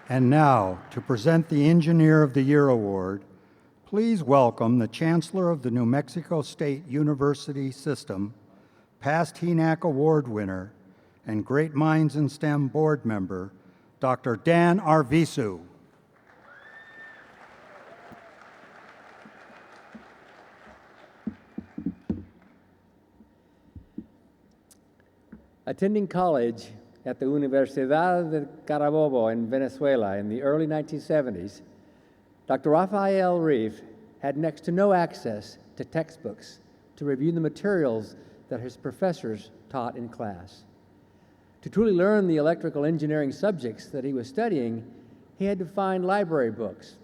And now, to present the Engineer of the Year Award, please welcome the Chancellor of the New Mexico State University System, past HENAAC Award winner, and Great Minds in STEM board member, Dr. Dan Arvizu. Attending college at the Universidad de Carabobo in Venezuela in the early 1970s, Dr. Rafael Reif had next to no access to textbooks to review the materials that his professors taught in class. To truly learn the electrical engineering subjects that he was studying, he had to find library books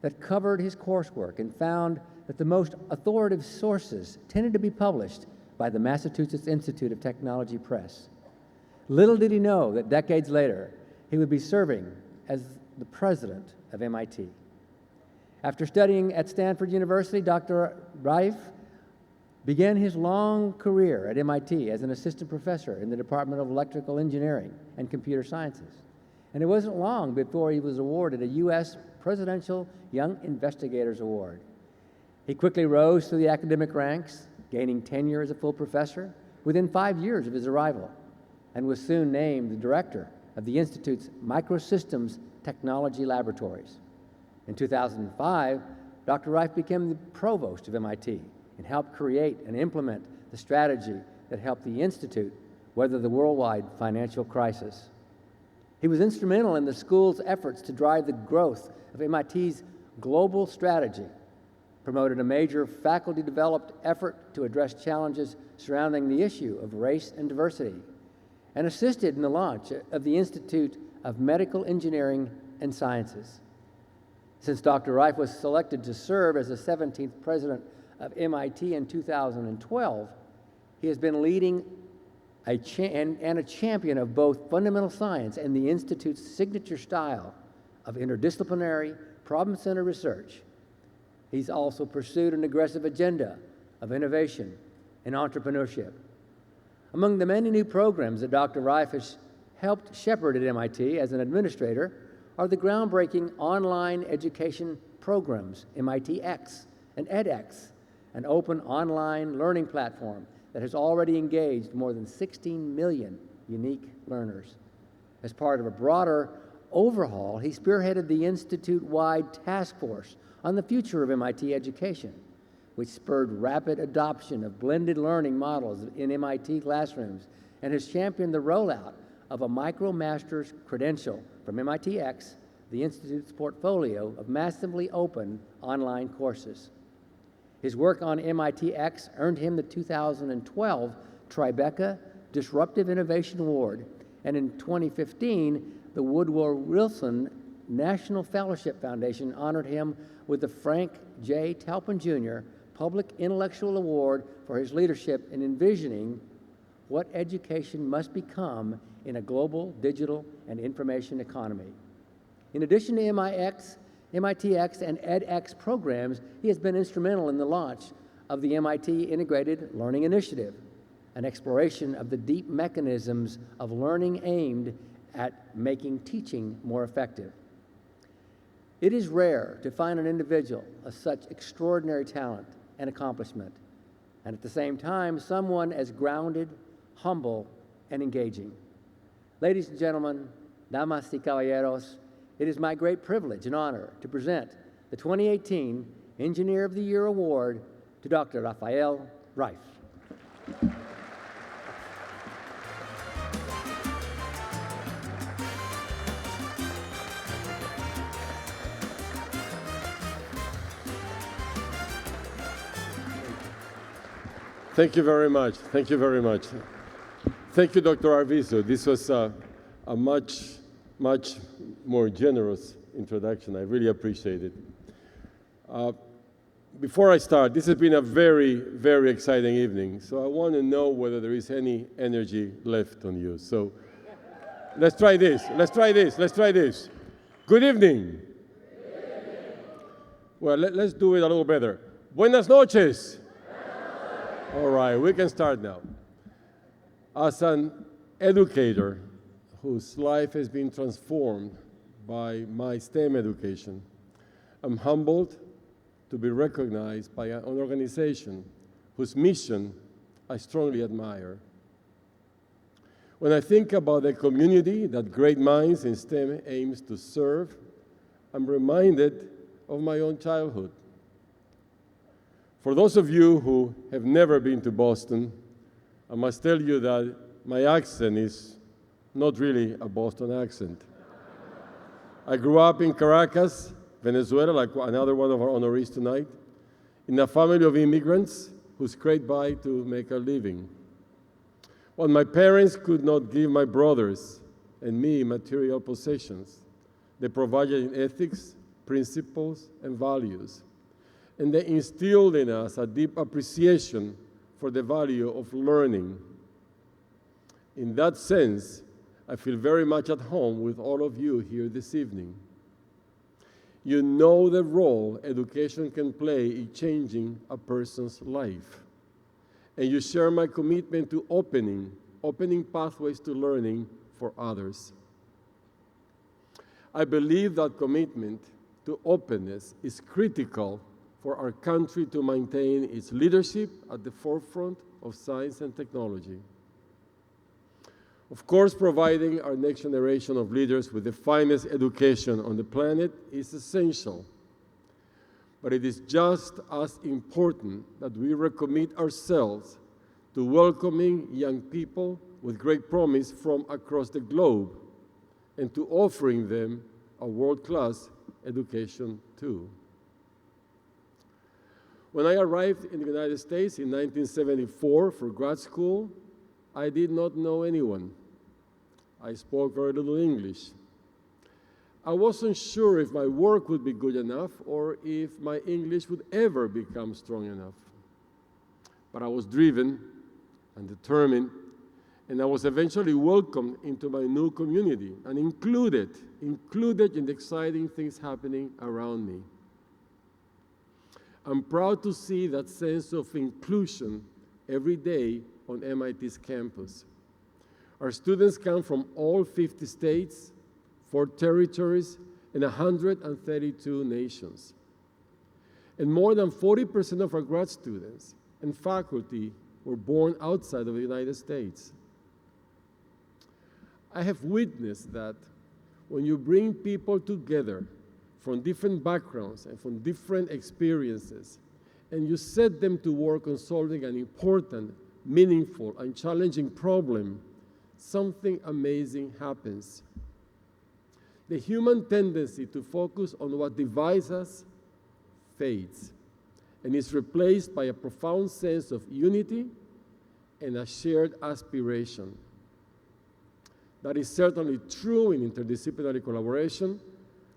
that covered his coursework and found that the most authoritative sources tended to be published by the Massachusetts Institute of Technology Press. Little did he know that decades later, he would be serving as the president of MIT. After studying at Stanford University, Dr. Reif began his long career at MIT as an assistant professor in the Department of Electrical Engineering and Computer Sciences. And it wasn't long before he was awarded a U.S. Presidential Young Investigators Award. He quickly rose through the academic ranks, gaining tenure as a full professor within 5 years of his arrival, and was soon named the director of the Institute's Microsystems Technology Laboratories. In 2005, Dr. Reif became the provost of MIT and helped create and implement the strategy that helped the Institute weather the worldwide financial crisis. He was instrumental in the school's efforts to drive the growth of MIT's global strategy, promoted a major faculty-developed effort to address challenges surrounding the issue of race and diversity, and assisted in the launch of the Institute of Medical Engineering and Sciences. Since Dr. Reif was selected to serve as the 17th president of MIT in 2012, he has been leading a champion of both fundamental science and the Institute's signature style of interdisciplinary, problem-centered research. He's also pursued an aggressive agenda of innovation and entrepreneurship. Among the many new programs that Dr. Reif has helped shepherd at MIT as an administrator are the groundbreaking online education programs, MIT-X and edX, an open online learning platform that has already engaged more than 16 million unique learners. As part of a broader overhaul, he spearheaded the institute-wide task force on the future of MIT education, which spurred rapid adoption of blended learning models in MIT classrooms and has championed the rollout of a MicroMaster's credential from MIT-X, the Institute's portfolio of massively open online courses. His work on MIT-X earned him the 2012 Tribeca Disruptive Innovation Award, and in 2015, the Woodrow Wilson National Fellowship Foundation honored him with the Frank J. Talpin Jr. Public Intellectual Award for his leadership in envisioning what education must become in a global digital and information economy. In addition to MIT-X and edX programs, he has been instrumental in the launch of the MIT Integrated Learning Initiative, an exploration of the deep mechanisms of learning aimed at making teaching more effective. It is rare to find an individual of such extraordinary talent and accomplishment, and at the same time, someone as grounded, humble, and engaging. Ladies and gentlemen, damas y caballeros, it is my great privilege and honor to present the 2018 Engineer of the Year Award to Dr. Rafael Reif. Thank you very much. Thank you very much. Thank you, Dr. Arvizu. This was a much more generous introduction. I really appreciate it. Before I start, this has been a very exciting evening, so I want to know whether there is any energy left on you. So let's try this. Good evening. Well, let's do it a little better. Buenas noches. All right, we can start now. As an educator whose life has been transformed by my STEM education. I'm humbled to be recognized by an organization whose mission I strongly admire. When I think about the community that Great Minds in STEM aims to serve, I'm reminded of my own childhood. For those of you who have never been to Boston, I must tell you that my accent is not really a Boston accent. I grew up in Caracas, Venezuela, like another one of our honorees tonight, in a family of immigrants who scraped by to make a living. While my parents could not give my brothers and me material possessions, they provided in ethics, principles, and values. And they instilled in us a deep appreciation for the value of learning. In that sense, I feel very much at home with all of you here this evening. You know the role education can play in changing a person's life. And you share my commitment to opening pathways to learning for others. I believe that commitment to openness is critical for our country to maintain its leadership at the forefront of science and technology. Of course, providing our next generation of leaders with the finest education on the planet is essential. But it is just as important that we recommit ourselves to welcoming young people with great promise from across the globe and to offering them a world-class education too. When I arrived in the United States in 1974 for grad school, I did not know anyone. I spoke very little English. I wasn't sure if my work would be good enough or if my English would ever become strong enough. But I was driven and determined, and I was eventually welcomed into my new community and included in the exciting things happening around me. I'm proud to see that sense of inclusion every day on MIT's campus. Our students come from all 50 states, 4 territories, and 132 nations. And more than 40% of our grad students and faculty were born outside of the United States. I have witnessed that when you bring people together from different backgrounds and from different experiences, and you set them to work on solving an important, meaningful, and challenging problem, something amazing happens. The human tendency to focus on what divides us fades and is replaced by a profound sense of unity and a shared aspiration. That is certainly true in interdisciplinary collaboration.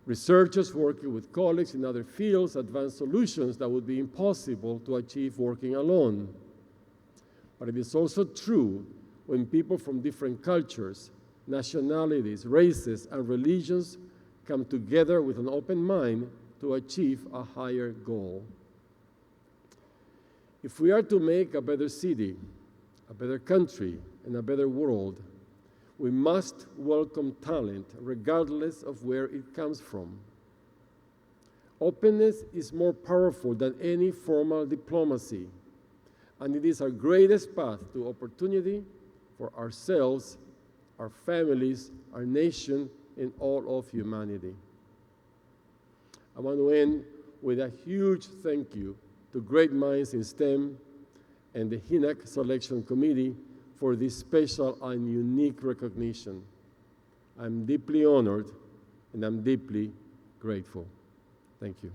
Researchers working with colleagues in other fields advance solutions that would be impossible to achieve working alone. But it is also true when people from different cultures, nationalities, races, and religions come together with an open mind to achieve a higher goal. If we are to make a better city, a better country, and a better world, we must welcome talent regardless of where it comes from. Openness is more powerful than any formal diplomacy, and it is our greatest path to opportunity for ourselves, our families, our nation, and all of humanity. I want to end with a huge thank you to Great Minds in STEM and the HENAAC Selection Committee for this special and unique recognition. I'm deeply honored and I'm deeply grateful. Thank you.